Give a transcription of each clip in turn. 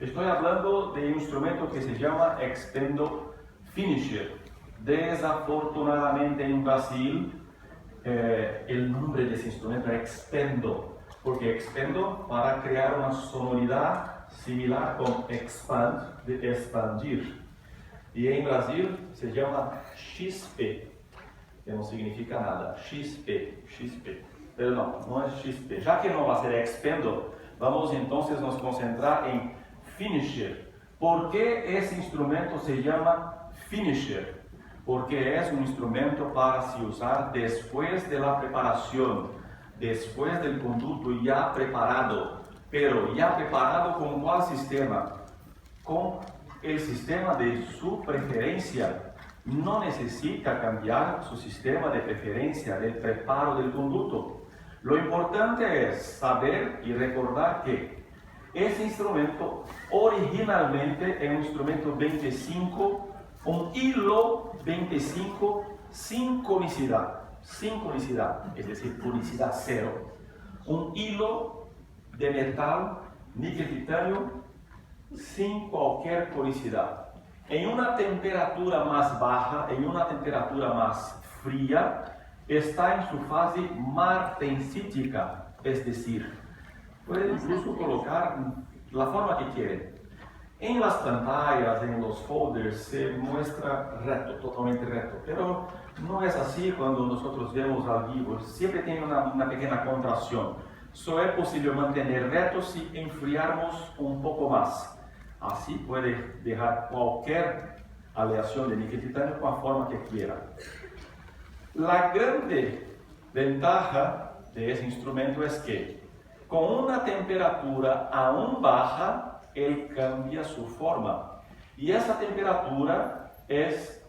Estoy hablando de un instrumento que se llama Expendo Finisher. Desafortunadamente en Brasil el nombre de ese instrumento es Expendo, porque Expendo para crear una sonoridad similar con expand, de expandir. Y en Brasil se llama XP, que no significa nada, XP. Pero no es XP. Ya que no va a ser Expendo, vamos entonces nos concentrar en Finisher. ¿Por qué ese instrumento se llama Finisher? Porque es un instrumento para se usar después de la preparación, después del conducto ya preparado. Pero ya preparado ¿con cuál sistema? Con el sistema de su preferencia. No necesita cambiar su sistema de preferencia del preparo del conducto. Lo importante es saber y recordar que ese instrumento originalmente es un instrumento 25, un hilo 25 sin conicidad, es decir, conicidad cero. Un hilo de metal, níquel titanio, sin cualquier conicidad. En una temperatura más baja, en una temperatura más fría, está en su fase martensítica, es decir, pueden incluso colocar la forma que quieren. En las pantallas, en los folders, se muestra recto, totalmente recto, pero no es así cuando nosotros vemos al vivo, siempre tiene una pequeña contracción. Solo es posible mantener recto si enfriarmos un poco más. Así puede dejar cualquier aleación de níquel titanio con la forma que quiera. La grande ventaja de ese instrumento es que con una temperatura aún baja, él cambia su forma. Y esa temperatura es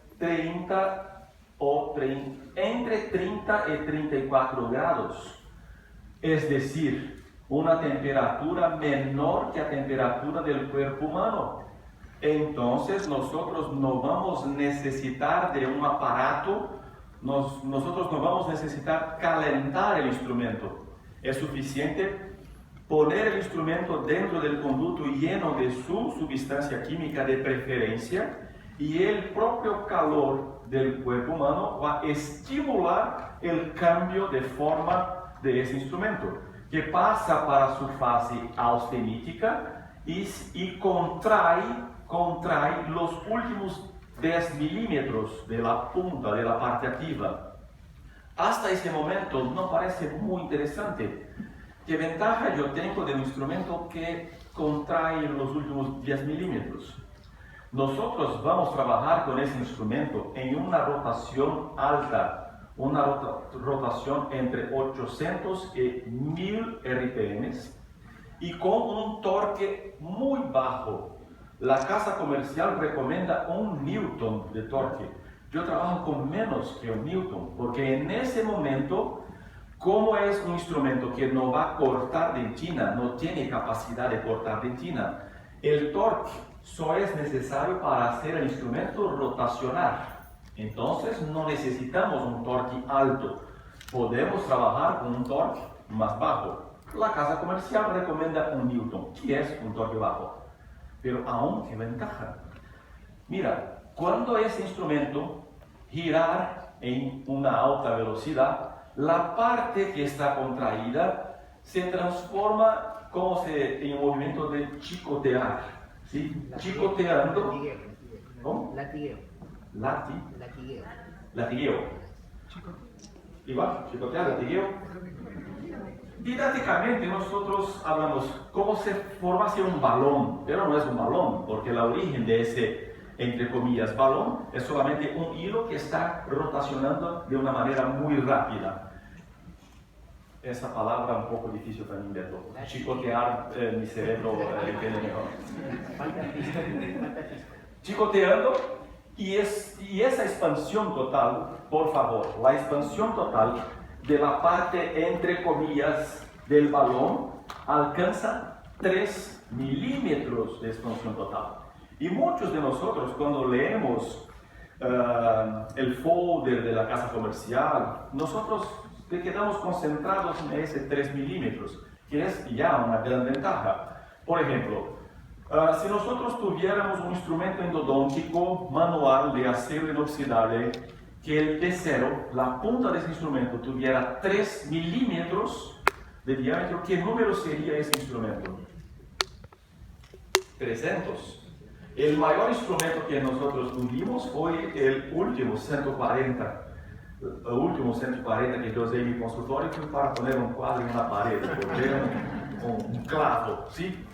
entre 30 y 34 grados. Es decir, una temperatura menor que la temperatura del cuerpo humano. Entonces nosotros no vamos a necesitar de un aparato, nosotros no vamos a necesitar calentar el instrumento. Es suficiente poner el instrumento dentro del conducto lleno de su sustancia química de preferencia y el propio calor del cuerpo humano va a estimular el cambio de forma de ese instrumento, que pasa para su fase austenítica y contrae los últimos 10 milímetros de la punta, de la parte activa. Hasta ese momento no parece muy interesante. ¿Qué ventaja yo tengo de un instrumento que contrae los últimos 10 milímetros? Nosotros vamos a trabajar con ese instrumento en una rotación alta, una rotación entre 800 y 1000 RPMs y con un torque muy bajo. La casa comercial recomienda 1 Newton de torque. Yo trabajo con menos que 1 Newton, porque en ese momento, como es un instrumento que no va a cortar dentina, no tiene capacidad de cortar dentina, el torque solo es necesario para hacer el instrumento rotacionar. Entonces no necesitamos un torque alto, podemos trabajar con un torque más bajo. La casa comercial recomienda 1 Newton, que es un torque bajo. Pero aún qué ventaja. Mira, cuando ese instrumento girar en una alta velocidad, la parte que está contraída se transforma como en un movimiento de chicotear. ¿Sí? Chicoteando. ¿Cómo? Latigueo. Latigueo. Igual, chicotear, latigueo. Didácticamente nosotros hablamos cómo se forma un balón, pero no es un balón, porque el origen de ese, entre comillas, balón es solamente un hilo que está rotacionando de una manera muy rápida. Esa palabra un poco difícil para mí, Beto. Chicotear, mi cerebro entiende mejor. Chicoteando, y esa expansión total, por favor, la expansión total de la parte, entre comillas, del balón alcanza 3 milímetros de expansión total. Y muchos de nosotros, cuando leemos el folder de la casa comercial, nosotros quedamos concentrados en ese 3 milímetros, que es ya una gran ventaja. Por ejemplo, Si nosotros tuviéramos un instrumento endodôntico manual de acero inoxidable, que el T0, la punta de ese instrumento, tuviera 3 milímetros de diámetro, ¿qué número sería ese instrumento? 300. El mayor instrumento que nosotros tuvimos fue el último 140. El último 140 que yo usé en mi consultorio fue para poner un cuadro en una pared, poner un clavo, ¿sí?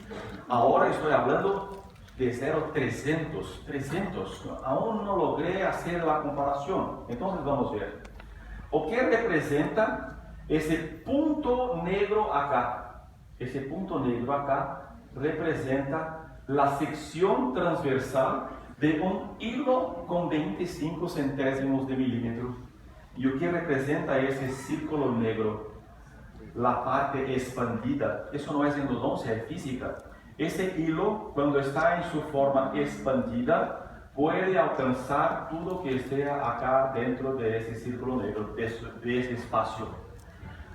Ahora estoy hablando de 0,300. 300. Aún no logré hacer la comparación. Entonces vamos a ver. ¿O qué representa ese punto negro acá? Ese punto negro acá representa la sección transversal de un hilo con 25 centésimos de milímetro. ¿Y lo que representa ese círculo negro? La parte expandida. Eso no es endodoncia, es física. Ese hilo, cuando está en su forma expandida, puede alcanzar todo que esté acá dentro de ese círculo negro, de ese espacio.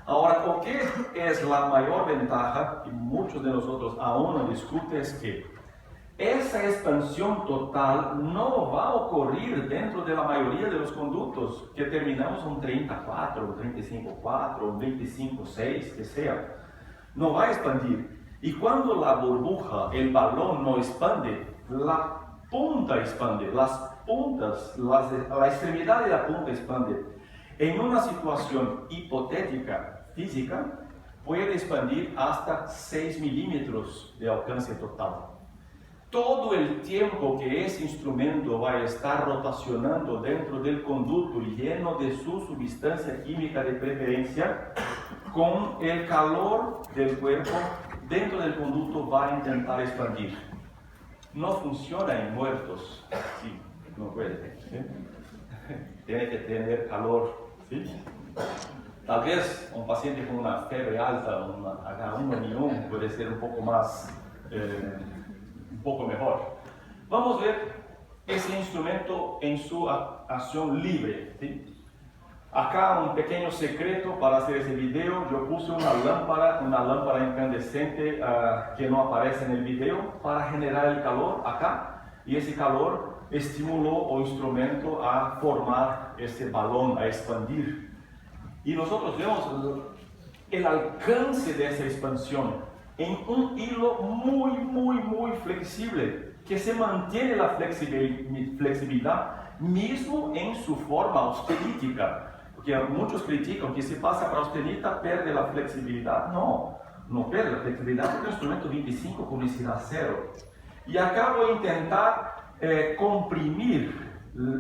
Ahora, ¿o qué es la mayor ventaja? Y muchos de nosotros aún no discuten, es que esa expansión total no va a ocurrir dentro de la mayoría de los conductos, que terminamos un 34, un 35,4, un 25,6, que sea. No va a expandir. Y cuando la burbuja, el balón no expande, la punta expande, las puntas, la extremidad de la punta expande. En una situación hipotética física, puede expandir hasta 6 milímetros de alcance total. Todo el tiempo que ese instrumento va a estar rotacionando dentro del conducto lleno de su sustancia química de preferencia, con el calor del cuerpo dentro del conducto va a intentar expandir. No funciona en muertos, sí, no puede, ¿sí? Tiene que tener calor, ¿sí? Tal vez un paciente con una fiebre alta, una H1N1 puede ser un poco más, un poco mejor. Vamos a ver ese instrumento en su acción libre, ¿sí? Acá un pequeño secreto para hacer ese video. Yo puse una lámpara incandescente que no aparece en el video para generar el calor acá, y ese calor estimuló el instrumento a formar ese balón, a expandir. Y nosotros vemos el alcance de esa expansión en un hilo muy flexible, que se mantiene la flexibilidad mismo en su forma austerítica. Porque muchos critican que si pasa para austerita pierde la flexibilidad. No pierde la flexibilidad porque el instrumento 25 con unicidad 0. Y acá voy a intentar comprimir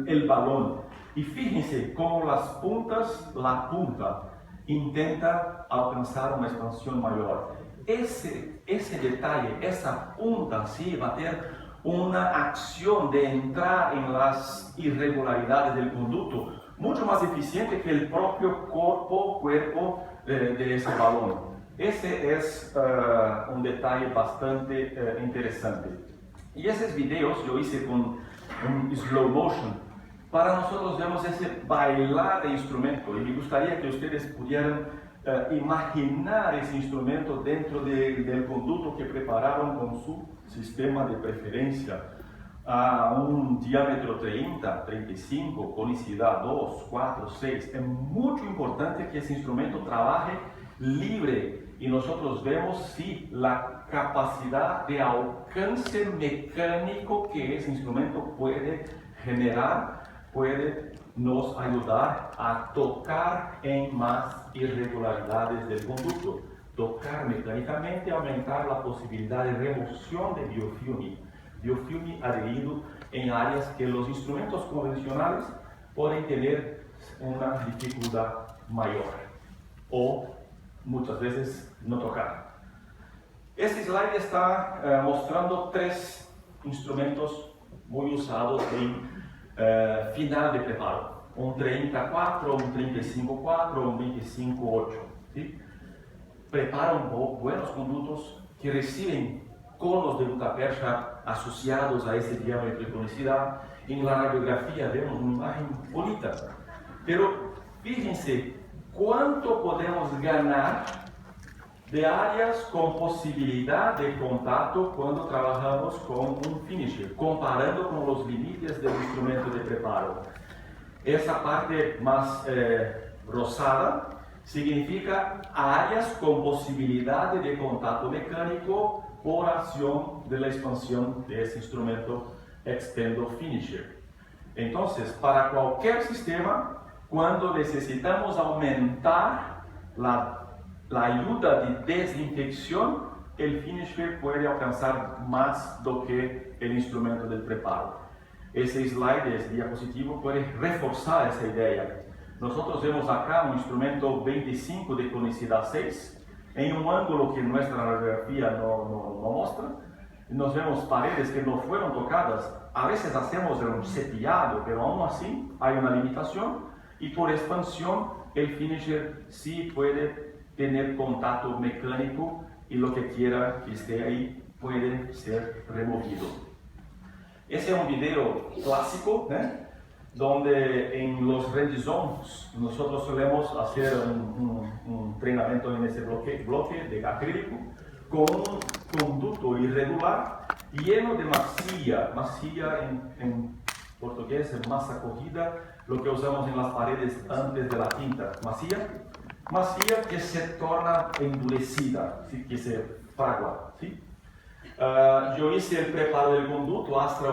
el balón. Y fíjense cómo la punta intenta alcanzar una expansión mayor. Ese detalle, esa punta, sí, va a tener una acción de entrar en las irregularidades del conducto mucho más eficiente que el propio cuerpo de ese balón. Ese es un detalle bastante interesante. Y esos videos yo hice con un slow motion. Para nosotros vemos ese bailar de instrumento, y me gustaría que ustedes pudieran imaginar ese instrumento dentro del conducto que prepararon con su sistema de preferencia, a un diámetro 30, 35, conicidad 2, 4, 6. Es mucho importante que ese instrumento trabaje libre, y nosotros vemos sí la capacidad de alcance mecánico que ese instrumento puede generar, puede nos ayudar a tocar en más irregularidades del conducto. Tocar mecánicamente, aumentar la posibilidad de remoción de biofilme adherido en áreas que los instrumentos convencionales pueden tener una dificultad mayor o muchas veces no tocar. Este slide está mostrando 3 instrumentos muy usados en final de preparo. Un 34, un 35,4, un 25,8. ¿Sí? Preparan buenos conductos que reciben conos de gutapercha asociados a ese diámetro de conicidad. En la radiografía vemos una imagen bonita, pero fíjense cuánto podemos ganar de áreas con posibilidad de contacto cuando trabajamos con un finisher, comparando con los límites del instrumento de preparo. Esa parte más rosada significa áreas con posibilidad de contacto mecánico por acción de la expansión de ese instrumento Expendo Finisher. Entonces, para cualquier sistema, cuando necesitamos aumentar la ayuda de desinfección, el finisher puede alcanzar más do que el instrumento del preparo. Ese slide, ese diapositivo, puede reforzar esa idea. Nosotros vemos acá un instrumento 25 de conicidad 6, en un ángulo que nuestra radiografía no muestra. Nos vemos paredes que no fueron tocadas. A veces hacemos un cepillado, pero aún así hay una limitación. Y por expansión, el finisher sí puede tener contacto mecánico y lo que quiera que esté ahí puede ser removido. Ese es un video clásico, donde en los ready zones nosotros solemos hacer un entrenamiento en ese bloque de acrílico con un conducto irregular lleno de masilla. Masilla en portugués es masa cogida, lo que usamos en las paredes antes de la tinta. Masilla que se torna endurecida, ¿sí? Que se fragua, ¿sí? Yo hice el preparo del conducto hasta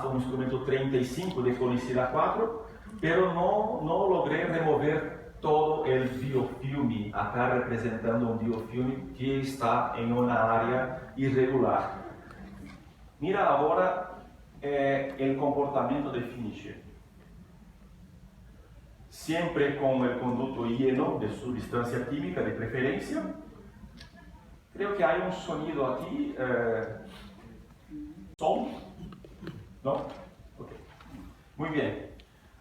un instrumento 35 de conicidad 4, pero no logré remover todo el biofilme, acá representando un biofilme que está en una área irregular. Mira ahora el comportamiento del finisher. Siempre con el conducto lleno de sustancia química de preferencia. Creo que hay un sonido aquí. ¿Son? ¿No? Okay. Muy bien.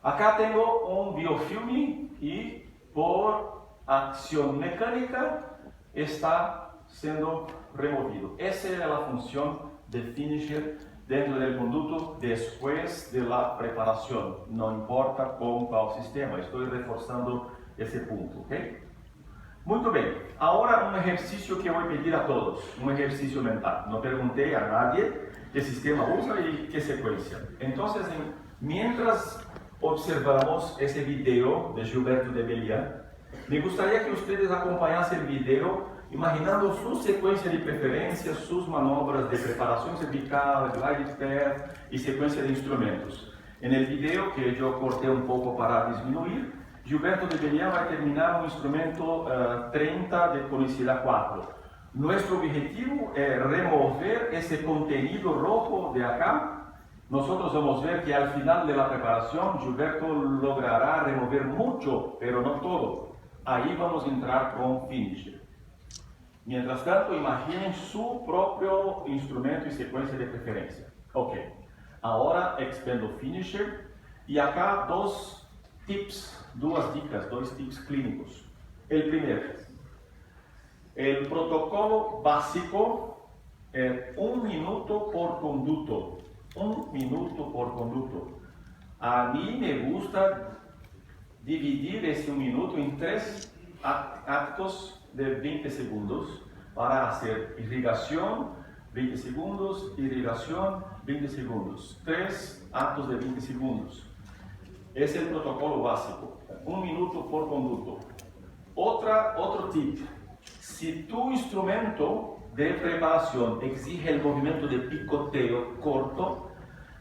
Acá tengo un biofilme y por acción mecánica está siendo removido. Esa es la función del finisher dentro del conducto después de la preparación. No importa con cuál sistema, estoy reforzando ese punto. ¿Okay? Muy bien, ahora un ejercicio que voy a pedir a todos, un ejercicio mental. No pregunté a nadie qué sistema usa y qué secuencia. Entonces, mientras observamos ese video de Gilberto de Belian, me gustaría que ustedes acompañasen el video imaginando su secuencia de preferencias, sus manobras de preparación cervical, glide path y secuencia de instrumentos. En el video, que yo corté un poco para disminuir, Gilberto de Belian va a terminar un instrumento 30 de conicidad 4. Nuestro objetivo es remover ese contenido rojo de acá. Nosotros vamos a ver que al final de la preparación Gilberto logrará remover mucho, pero no todo. Ahí vamos a entrar con finisher. Mientras tanto, imaginen su propio instrumento y secuencia de preferencia. Ok, ahora Expendo Finisher. Y acá dos tips clínicos. El primero, el protocolo básico es 1 minuto por conducto. 1 minuto por conducto. A mí me gusta dividir ese 1 minuto en 3 actos de 20 segundos para hacer irrigación, 20 segundos, irrigación, 20 segundos. 3 actos de 20 segundos. Ese es el protocolo básico. 1 minuto por conducto. Otro tip. Si tu instrumento de preparación exige el movimiento de picoteo corto,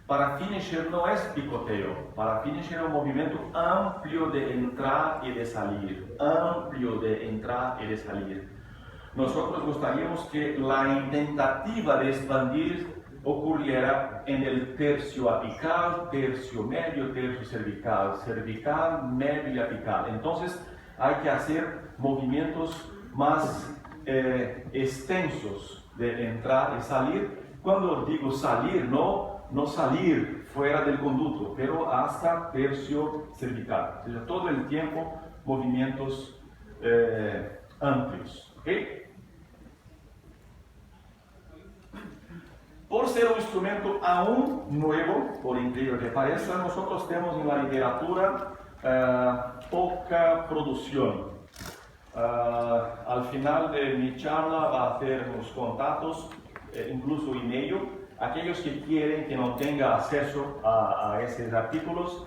para finisher no es picoteo. Para finisher es un movimiento amplio de entrar y de salir. Amplio de entrar y de salir. Nosotros gustaríamos que la tentativa de expandir ocurriera en el tercio apical, tercio medio, tercio cervical, cervical, medio y apical. Entonces hay que hacer movimientos más extensos de entrar y salir. Cuando digo salir, no salir fuera del conducto, pero hasta tercio cervical. O sea, todo el tiempo movimientos amplios. ¿Okay? Por ser un instrumento aún nuevo, por increíble que parezca, nosotros tenemos en la literatura poca producción. Al final de mi charla va a hacer los contactos, incluso email. Aquellos que quieren que no tenga acceso a esos artículos,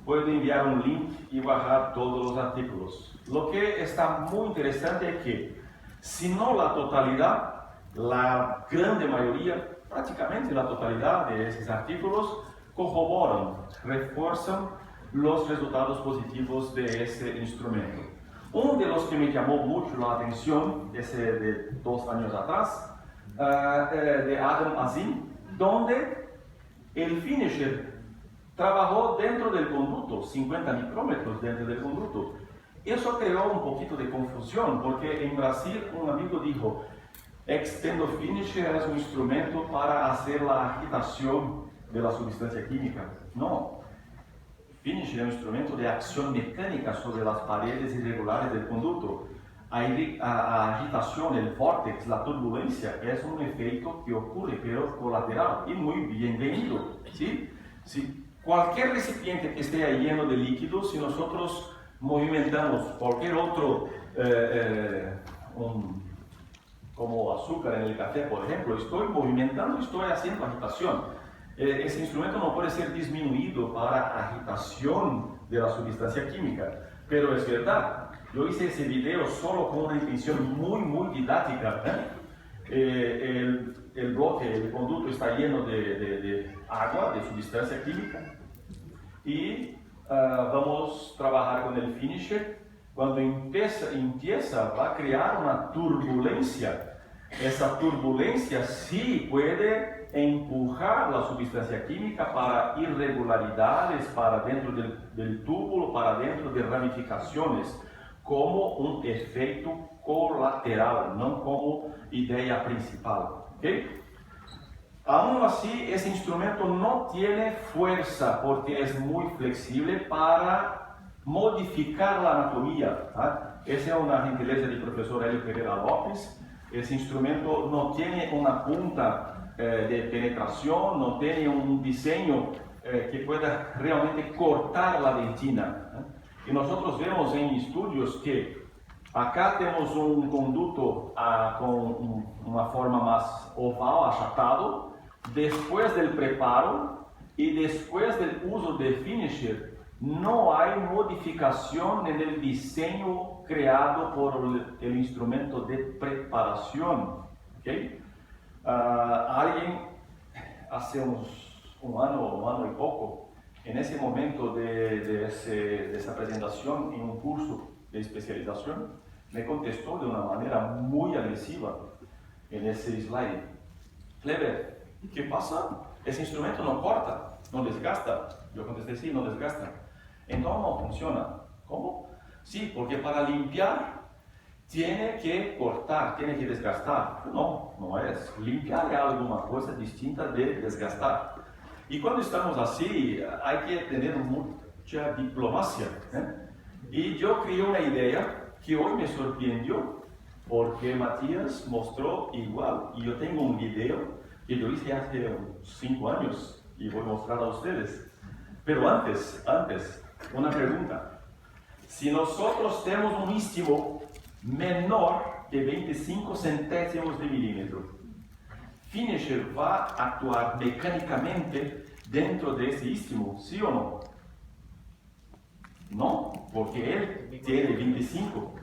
pueden enviar un link y bajar todos los artículos. Lo que está muy interesante es que, si no la totalidad, la grande mayoría, prácticamente la totalidad de esos artículos, corroboran, refuerzan los resultados positivos de ese instrumento. Uno de los que me llamó mucho la atención, ese de 2 años atrás, de Adam Azim, donde el finisher trabajó dentro del conducto, 50 micrómetros dentro del conducto. Eso creó un poquito de confusión, porque en Brasil un amigo dijo, Expendo Finisher es un instrumento para hacer la agitación de la sustancia química. No, Finisher es un instrumento de acción mecánica sobre las paredes irregulares del conducto. A agitación, el vortex, la turbulencia, es un efecto que ocurre, pero colateral y muy bienvenido. ¿Sí? Si cualquier recipiente que esté ahí lleno de líquido, si nosotros movimentamos cualquier otro, como azúcar en el café, por ejemplo, estoy movimentando, estoy haciendo agitación. Ese instrumento no puede ser disminuido para agitación de la sustancia química, pero es verdad. Yo hice ese video solo con una intención muy didáctica. El bloque, el conducto está lleno de agua, de sustancia química, y vamos a trabajar con el finisher. Cuando empieza, va a crear una turbulencia. Esa turbulencia sí puede empujar la sustancia química para irregularidades, para dentro del túbulo, para dentro de ramificaciones, como un efecto colateral, no como idea principal. ¿Okay? Aún así, ese instrumento no tiene fuerza porque es muy flexible para modificar la anatomía. Esa es una gentileza del profesor Hélio Pereira Lopes. Ese instrumento no tiene una punta de penetración, no tiene un diseño que pueda realmente cortar la dentina. Y nosotros vemos en estudios que acá tenemos un conducto con una forma más oval, achatado, después del preparo y después del uso de finisher, no hay modificación en el diseño creado por el instrumento de preparación. ¿Okay? Alguien hace un año y poco, en ese momento de esa presentación en un curso de especialización, me contestó de una manera muy agresiva en ese slide. Kleber, ¿qué pasa? Ese instrumento no corta, no desgasta. Yo contesté, sí, no desgasta. Entonces no funciona. ¿Cómo? Sí, porque para limpiar tiene que cortar, tiene que desgastar. No, no es. Limpiar es alguna cosa distinta de desgastar. Y cuando estamos así, hay que tener mucha diplomacia. Y yo creé una idea que hoy me sorprendió, porque Matías mostró igual. Y yo tengo un video que yo hice hace 5 años y voy a mostrar a ustedes. Pero antes, una pregunta. Si nosotros tenemos un istmo menor que 25 centésimos de milímetro, finisher va a actuar mecánicamente dentro de ese istmo, ¿sí o no? No, porque él tiene 25.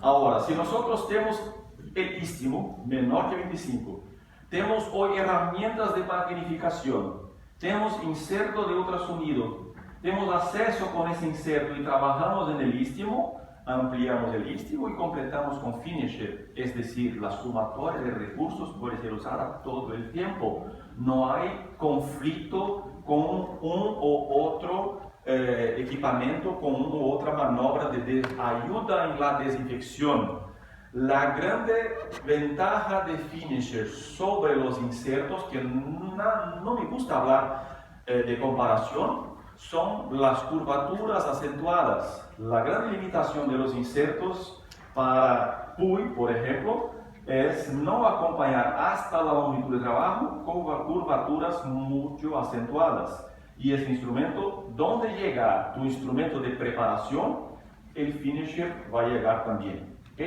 Ahora, si nosotros tenemos el istmo menor que 25, tenemos hoy herramientas de magnificación, tenemos inserto de ultrasonido, tenemos acceso con ese inserto y trabajamos en el istmo, ampliamos el istmo y completamos con finisher, es decir, la sumatoria de recursos puede ser usada todo el tiempo. No hay conflicto con un u otro equipamiento, con una u otra maniobra de ayuda en la desinfección. La grande ventaja de finisher sobre los insertos, que no me gusta hablar de comparación, son las curvaturas acentuadas. La gran limitación de los insertos para PUI, por ejemplo, es no acompañar hasta la longitud de trabajo con curvaturas mucho acentuadas. Y ese instrumento, donde llega tu instrumento de preparación, el finisher va a llegar también. ¿Ok?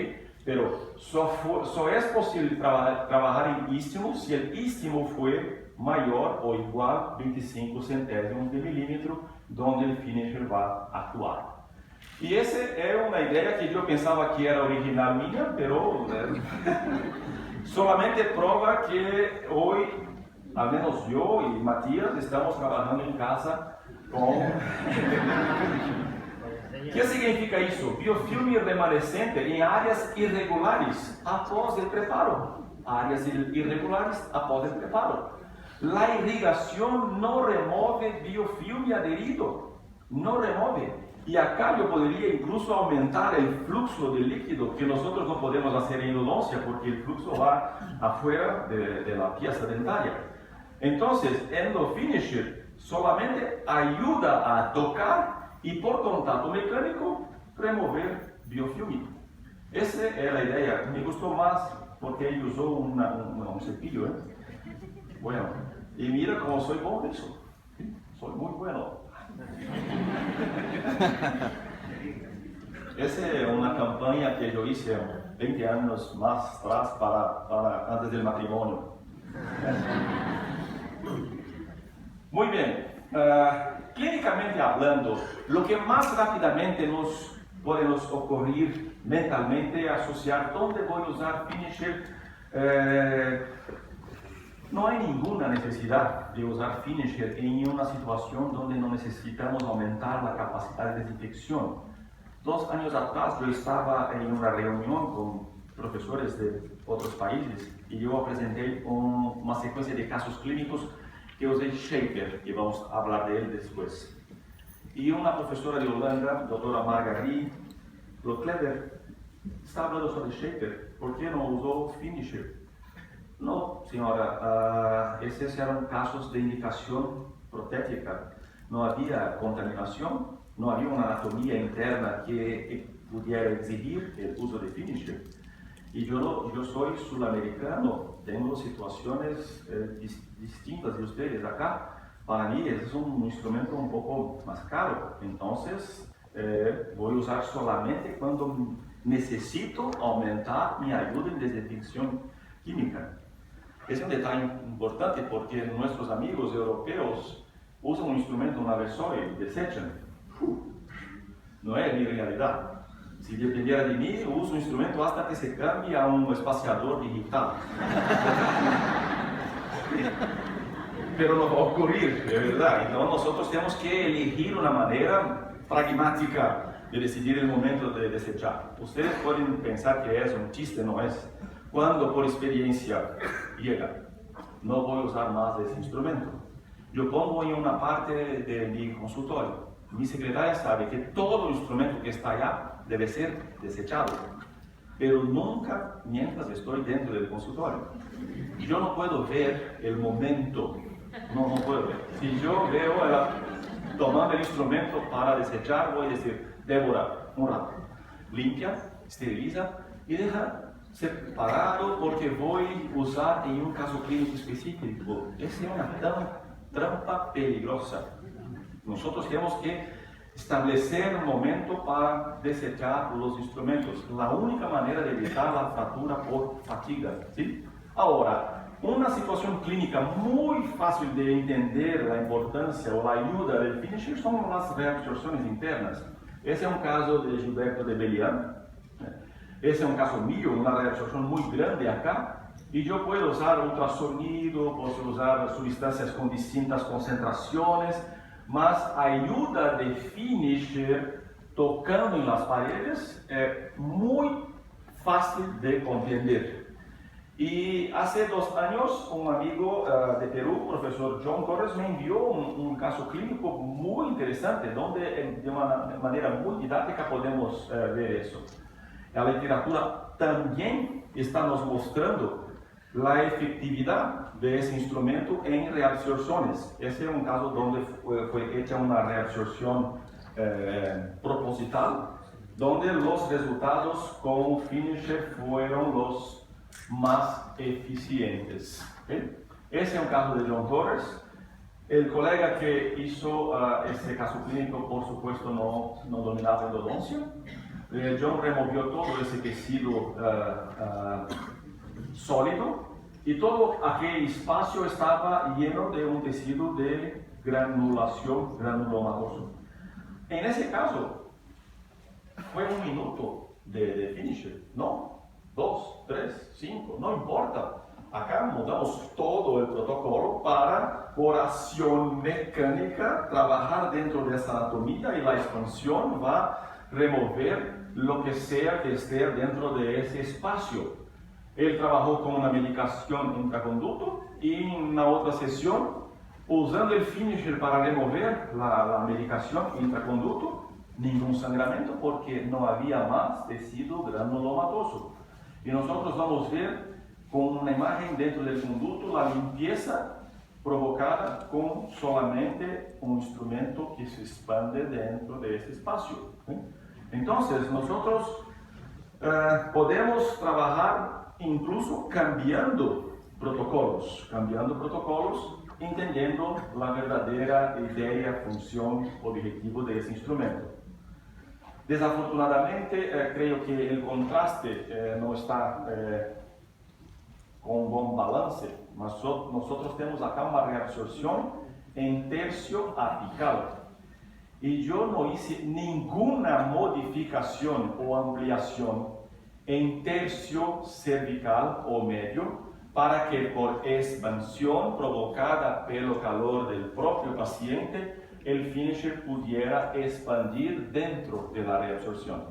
Pero só es posible trabajar en istmo si el istmo fue mayor o igual 25 centésimos de milímetro, donde el finisher va a actuar. Y esa es una idea que yo pensaba que era original mía, pero solamente prueba que hoy, al menos yo y Matías, estamos trabajando en casa con... ¿Qué significa eso? Biofilme remanescente en áreas irregulares após el preparo. Áreas irregulares após el preparo. La irrigación no remueve biofilme adherido. No remueve. Y acá yo podría incluso aumentar el flujo de líquido que nosotros no podemos hacer en endodoncia porque el flujo va afuera de la pieza dentaria. Entonces, EndoFinisher solamente ayuda a tocar y por contacto mecánico remover biofilme. Esa es la idea. Me gustó más porque él usó un cepillo. Bueno, y mira cómo soy bueno en eso. Soy muy bueno. Esa es una campaña que yo hice 20 años más atrás antes del matrimonio. Muy bien. Clínicamente hablando, lo que más rápidamente nos puede ocurrir mentalmente es asociar dónde voy a usar finisher. No hay ninguna necesidad de usar finisher en una situación donde no necesitamos aumentar la capacidad de desinfección. 2 años atrás yo estaba en una reunión con profesores de otros países y yo presenté una secuencia de casos clínicos que usé Shaper, y vamos a hablar de él después. Y una profesora de Holanda, doctora Margaret Loclever, está hablando sobre Shaper. ¿Por qué no usó finisher? No, señora, esos eran casos de indicación protética. No había contaminación, no había una anatomía interna que pudiera exigir el uso de finisher. Y yo soy sudamericano, tengo situaciones distintas de ustedes acá. Para mí es un instrumento un poco más caro, entonces voy a usar solamente cuando necesito aumentar mi ayuda en desinfección química. Es un detalle importante porque nuestros amigos europeos usan un instrumento una vez solo y desechan. No es mi realidad. Si dependiera de mí, uso un instrumento hasta que se cambie a un espaciador digital. Pero no va a ocurrir, de verdad. Entonces nosotros tenemos que elegir una manera pragmática de decidir el momento de desechar. Ustedes pueden pensar que es un chiste, no es. Cuando por experiencia llega, no voy a usar más de ese instrumento. Yo pongo en una parte de mi consultorio. Mi secretaria sabe que todo instrumento que está allá debe ser desechado, pero nunca mientras estoy dentro del consultorio. Y yo no puedo ver el momento, no puedo ver. Si yo veo ella tomando el instrumento para desechar, voy a decir, Débora, un rato, limpia, esteriliza y deja separado porque voy a usar en un caso clínico específico. Esa es una trampa peligrosa. Nosotros tenemos que establecer un momento para desechar los instrumentos. La única manera de evitar la fractura por fatiga. ¿Sí? Ahora, una situación clínica muy fácil de entender la importancia o la ayuda del finisher son las reabsorciones internas. Ese es un caso de Gilberto de Belian. Ese es un caso mío, una reabsorción muy grande acá. Y yo puedo usar ultrasonido, puedo usar sustancias con distintas concentraciones, mas a ayuda de finisher tocando en las paredes es muy fácil de comprender. Y hace 2 años un amigo de Perú, profesor John Torres, me envió un caso clínico muy interesante, donde de una manera muy didáctica podemos ver eso. La literatura también está nos mostrando la efectividad de ese instrumento en reabsorciones. Ese es un caso donde fue hecha una reabsorción proposital, donde los resultados con finisher fueron los más eficientes. ¿Okay? Ese es un caso de John Torres. El colega que hizo ese caso clínico, por supuesto, no dominaba endodoncia. John removió todo ese tejido sólido y todo aquel espacio estaba lleno de un tejido de granulación granulomatoso. En ese caso, fue un minuto de finisher, no, 2, 3, 5, no importa. Acá mudamos todo el protocolo para, por acción mecánica, trabajar dentro de esa anatomía y la expansión va a remover lo que sea que esté dentro de ese espacio. Él trabajó con una medicación intraconducto y en una otra sesión, usando el finisher para remover la medicación intraconducto, ningún sangramiento porque no había más tejido granulomatoso. Y nosotros vamos a ver con una imagen dentro del conducto la limpieza provocada con solamente un instrumento que se expande dentro de ese espacio. Entonces, nosotros podemos trabajar incluso cambiando protocolos, entendiendo la verdadera idea, función, objetivo de ese instrumento. Desafortunadamente, creo que el contraste no está con un buen balance. Nosotros tenemos acá una reabsorción en tercio apical. Y yo no hice ninguna modificación o ampliación en tercio cervical o medio para que por expansión provocada pelo calor del propio paciente, el finisher pudiera expandir dentro de la reabsorción.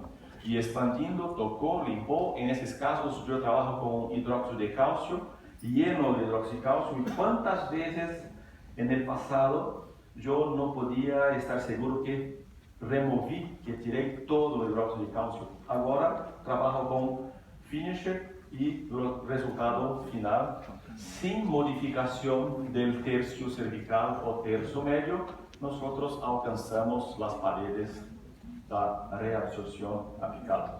Y expandiendo, tocó, limpó. En esos casos yo trabajo con hidróxido de calcio, lleno de hidroxicalcio. ¿Y cuántas veces en el pasado yo no podía estar seguro que removí, que tiré todo el hidróxido de calcio? Ahora trabajo con finisher y el resultado final, sin modificación del tercio cervical o tercio medio, nosotros alcanzamos las paredes la reabsorción apical.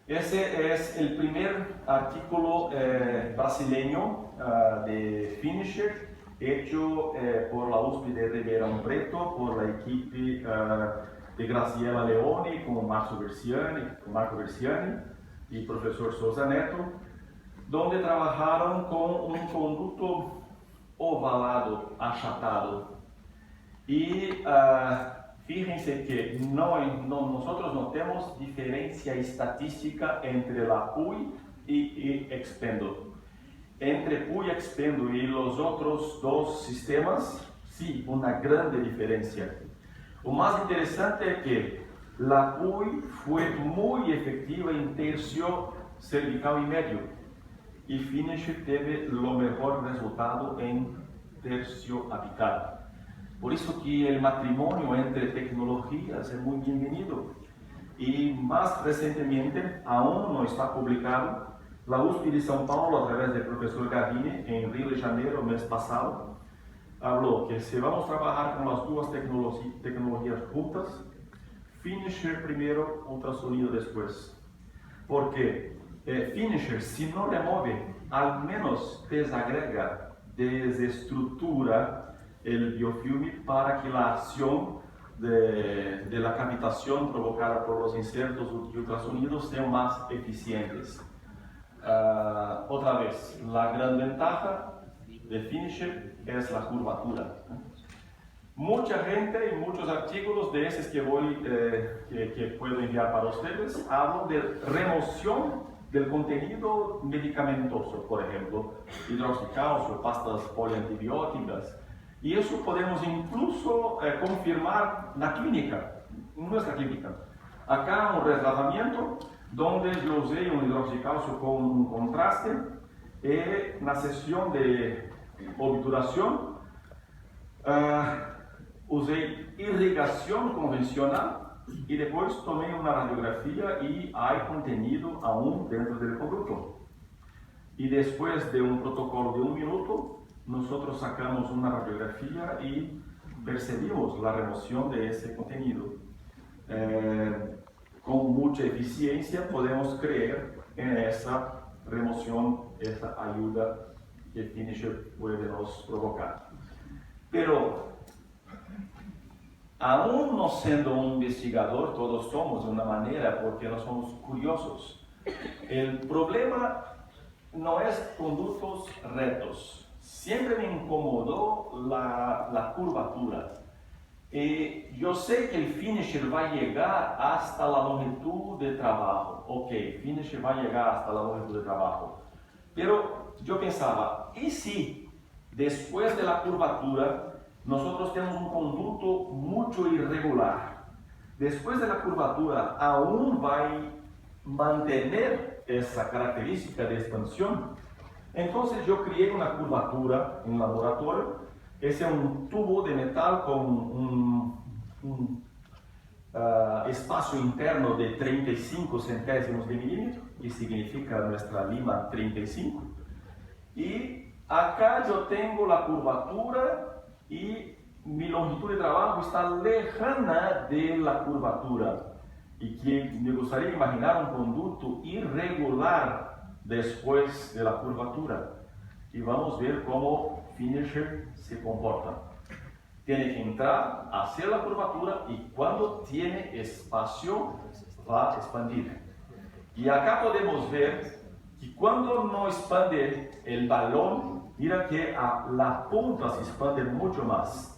Ese es el primer artículo brasileño de finisher hecho por la USP de Ribeirão Preto, por la equipe de Graciela Leone con Marco Versiani y profesor Souza Neto, donde trabajaron con un conducto ovalado, achatado. Y fíjense que nosotros no tenemos diferencia estadística entre la PUI y expendo. Entre PUI, expendo y los otros dos sistemas, sí, una grande diferencia. Lo más interesante es que la PUI fue muy efectiva en tercio cervical y medio, y finisher tiene lo mejor resultado en tercio apical. Por eso que el matrimonio entre tecnologías es muy bienvenido. Y más recientemente, aún no está publicado, la USP de São Paulo, a través del profesor Gavini, en Río de Janeiro, mes pasado, habló que si vamos a trabajar con las dos tecnologías juntas, finisher primero, ultrasonido después. Porque finisher, si no remueve, al menos desagrega, desestructura el biofilme para que la acción de la cavitación provocada por los insertos y ultrasonidos sean más eficientes. Otra vez, la gran ventaja de finisher es la curvatura. Mucha gente y muchos artículos de esos que puedo enviar para ustedes hablan de remoción del contenido medicamentoso, por ejemplo, hidróxido de calcio, pastas poliantibióticas. Y eso podemos incluso confirmar en la clínica, en nuestra clínica. Acá un retratamiento donde yo usé un hidróxido de calcio con un contraste y una sesión de obturación usé irrigación convencional y después tomé una radiografía y hay contenido aún dentro del conducto. Y después de un protocolo de 1 minuto, nosotros sacamos una radiografía y percibimos la remoción de ese contenido. Con mucha eficiencia podemos creer en esa remoción, esa ayuda que el finisher puede nos provocar. Pero Aún no siendo un investigador, todos somos de una manera porque no somos curiosos. El problema no es conductos rectos. Siempre me incomodó la curvatura. Yo sé que el finisher va a llegar hasta la longitud de trabajo. Ok, finisher va a llegar hasta la longitud de trabajo. Pero yo pensaba, ¿y si después de la curvatura nosotros tenemos un conducto mucho irregular? Después de la curvatura aún va a mantener esa característica de expansión. Entonces yo creé una curvatura en laboratorio. Ese es un tubo de metal con un espacio interno de 35 centésimos de milímetro, que significa nuestra lima 35. Y acá yo tengo la curvatura y mi longitud de trabajo está lejana de la curvatura. Y que me gustaría imaginar un conducto irregular después de la curvatura. Y vamos a ver cómo finisher se comporta. Tiene que entrar, hacer la curvatura y cuando tiene espacio va a expandir. Y acá podemos ver que cuando no expande el balón, mira que la punta se expande mucho más.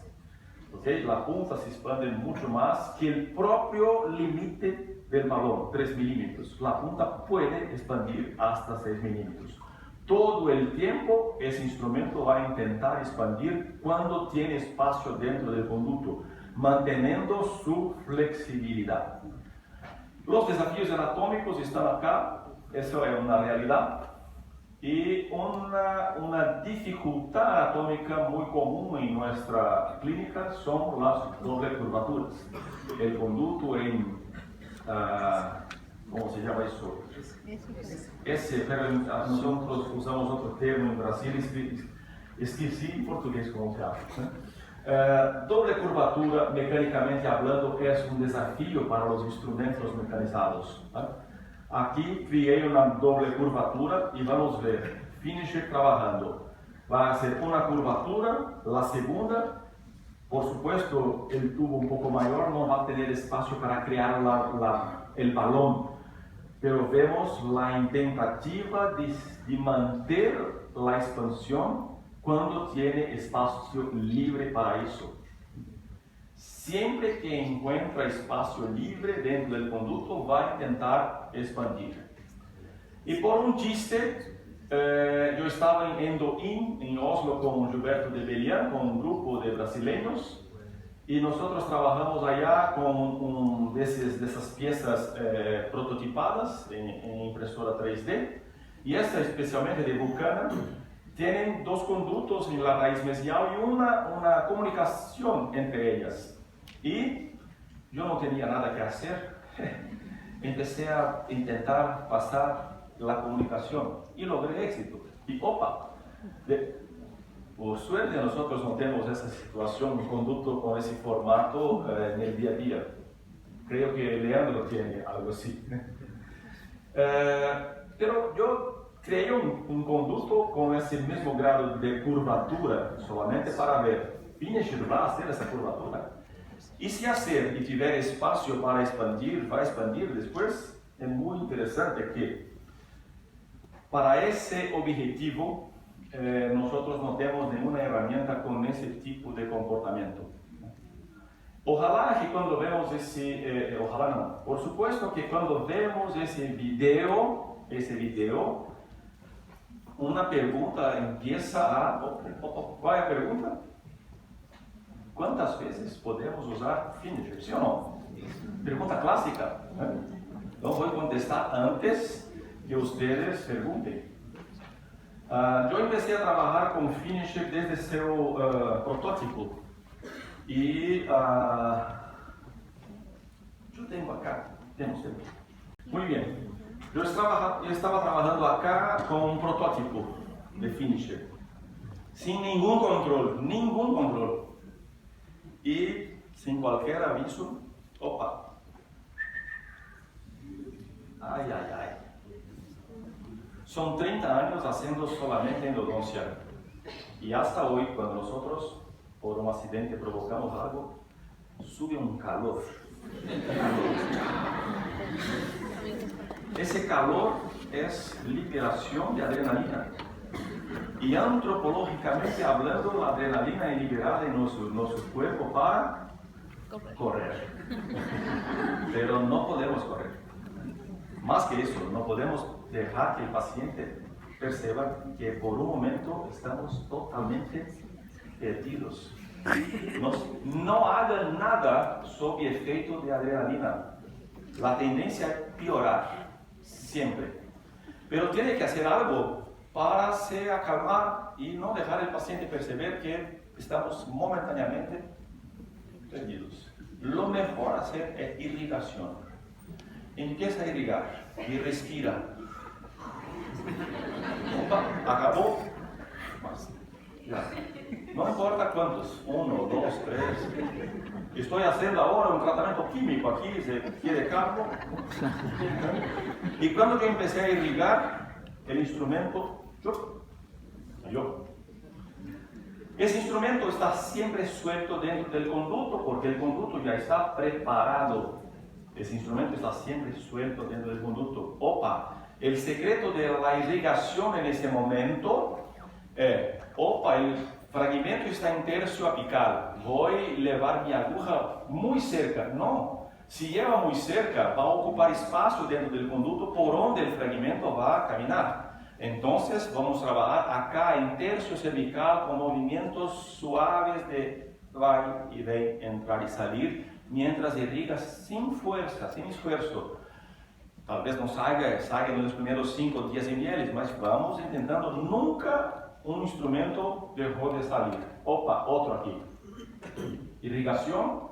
¿Okay? La punta se expande mucho más que el propio límite del balón, 3 milímetros. La punta puede expandir hasta 6 milímetros. Todo el tiempo ese instrumento va a intentar expandir cuando tiene espacio dentro del conducto, manteniendo su flexibilidad. Los desafíos anatómicos están acá, eso es una realidad. Y una dificultad anatómica muy común en nuestra clínica son las doble curvaturas. El conducto en, ¿cómo se llama eso? Pero nosotros usamos otro término en Brasil, esqueci en portugués cómo se llama. Doble curvatura, mecánicamente hablando, es un desafío para los instrumentos mecanizados. Aquí creé una doble curvatura y vamos a ver, finisher trabajando. Va a hacer una curvatura, la segunda, por supuesto el tubo un poco mayor no va a tener espacio para crear el balón, pero vemos la tentativa de mantener la expansión cuando tiene espacio libre para eso. Siempre que encuentra espacio libre dentro del conducto, va a intentar expandir. Y por un chiste, yo estaba en Endoin, en Oslo, con Gilberto de Belian, con un grupo de brasileños, y nosotros trabajamos allá con de esas piezas prototipadas en impresora 3D, y esta especialmente de Vulcana, tienen dos conductos en la raíz mesial y una comunicación entre ellas. Y yo no tenía nada que hacer, empecé a intentar pasar la comunicación y logré éxito. Y opa, por suerte nosotros no tenemos esa situación, un conducto con ese formato en el día a día. Creo que Leandro tiene algo así. Pero yo creé un conducto con ese mismo grado de curvatura, solamente para ver, finisher va a hacer esa curvatura. Y si hacer y tiver espacio para expandir, va a expandir después. Es muy interesante que para ese objetivo nosotros no tenemos ninguna herramienta con ese tipo de comportamiento. Ojalá que cuando vemos ojalá no, por supuesto que cuando vemos ese video, una pregunta empieza a... ¿Cuál es la pregunta? ¿Cuántas veces podemos usar finisher? ¿Sí o no? Pregunta clásica. No voy a contestar antes que ustedes pregunten. Yo empecé a trabajar con finisher desde su protótipo. Y yo tengo acá. Muy bien. Yo estaba trabajando acá con un protótipo de finisher. Sin ningún control. Y sin cualquier aviso, opa, ay. Son 30 años haciendo solamente endodoncia. Y hasta hoy, cuando nosotros por un accidente provocamos algo, sube un calor. Ese calor es liberación de adrenalina. Y antropológicamente hablando, la adrenalina es liberada en nuestro cuerpo para correr. Pero no podemos correr. Más que eso, no podemos dejar que el paciente perciba que por un momento estamos totalmente perdidos. No hagan nada sob efecto de adrenalina. La tendencia es piorar, siempre. Pero tiene que hacer algo para se acalmar y no dejar al paciente percibir que estamos momentáneamente perdidos. Lo mejor hacer es irrigación. Empieza a irrigar y respira. Opa, acabó. Más. Ya. No importa cuántos, 1, 2, 3. Estoy haciendo ahora un tratamiento químico aquí, se quiere cargo. Y cuando que empecé a irrigar el instrumento, yo. Ese instrumento está siempre suelto dentro del conducto porque el conducto ya está preparado. Ese instrumento está siempre suelto dentro del conducto. Opa, el secreto de la irrigación en ese momento es, el fragmento está en tercio apical, voy a llevar mi aguja muy cerca. No, si lleva muy cerca, va a ocupar espacio dentro del conducto por donde el fragmento va a caminar. Entonces vamos a trabajar acá en tercio cervical con movimientos suaves de va y ven, entrar y salir, mientras irriga sin fuerza, sin esfuerzo. Tal vez no salga en los primeros 5 o 10 ml, mas vamos intentando nunca un instrumento dejó de salir. Opa, otro aquí. Irrigación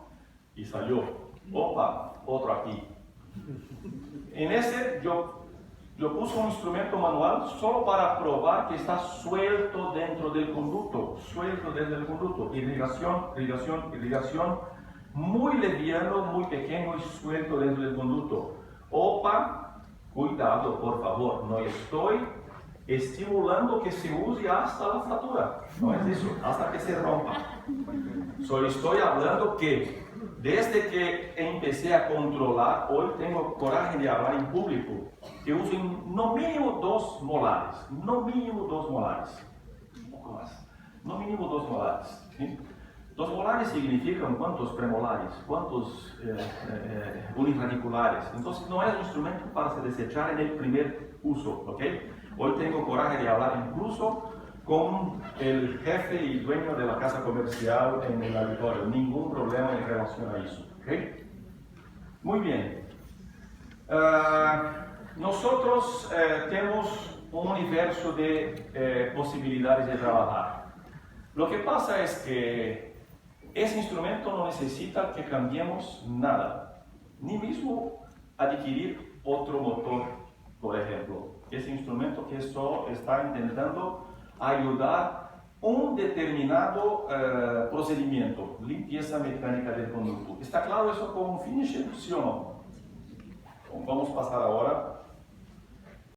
y salió. Opa, otro aquí. En ese yo puse un instrumento manual solo para probar que está suelto dentro del conducto. Suelto dentro del conducto. Irrigación. Muy liviano, muy pequeño y suelto dentro del conducto. Opa, cuidado por favor, no estoy estimulando que se use hasta la fractura, no es eso, hasta que se rompa. Solo estoy hablando que desde que empecé a controlar, hoy tengo coraje de hablar en público, que uso no mínimo 2 molares, no mínimo 2 molares, un poco más, no mínimo 2 molares. ¿Sí? 2 molares significan cuántos premolares, cuántos unirradiculares. Entonces no es un instrumento para se desechar en el primer uso, ¿ok? Hoy tengo coraje de hablar incluso con el jefe y dueño de la casa comercial en el auditorio. Ningún problema en relación a eso, ¿ok? Muy bien. Nosotros tenemos un universo de posibilidades de trabajar. Lo que pasa es que ese instrumento no necesita que cambiemos nada, ni mismo adquirir otro motor, por ejemplo. Ese instrumento que solo está intentando ayudar un determinado procedimiento, limpieza mecánica del conducto. ¿Está claro eso con un finisher? ¿Sí o no? Vamos a pasar ahora